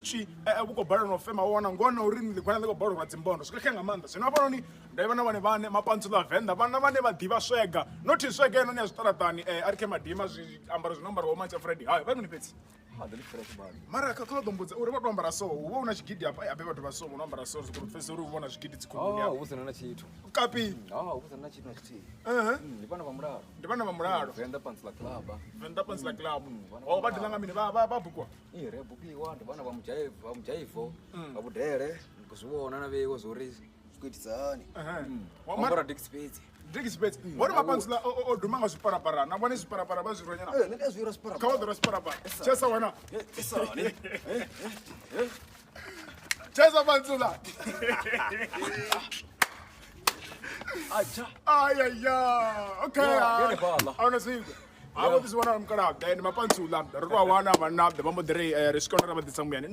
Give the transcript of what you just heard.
tshi vhuko balelwa no fema wana ngona uri ni likwana liko balelwa dzimbondo sikhe nga manda sino hafha noni ndai vhana vhane mapantsula venda vhana vhane vha ḓivha swega not swega noni ya zwiṱaraṱani ari khe madima zwiambaro zwino ambara Manchester Friday hayi vha mini fhedzi mara kha ḓo mbudza uri vha tou ambara so hu vha una tshigidi hafha abe vhathu vha so vho no ambara so zwi pfesa uri u vhona zwigidi dzikhumuni hu sina na tshithu kapi hu sina na tshithu na tshithihi ndi vhana vha mulalo venda pantsula club vha dilanga mini vha bukwa re bukiwa ndi vhana vha mujaivo vha budele kuzviona na veiwo zori zikuitisani wambara dixpets vhone mapantsula o duma nga zwiparapara na vhone zwiparapara vha zwi ronyana nṋe ndi zwira sparapara kha vha ḓo zwiparapara chesa wana chesa pantsula acha ayaya okay awuna zwigwe avo tisi wana mukala then mapantsula ri to wana vana vha mbo ḓi ri ri swika hune ra vha ḓisa muyani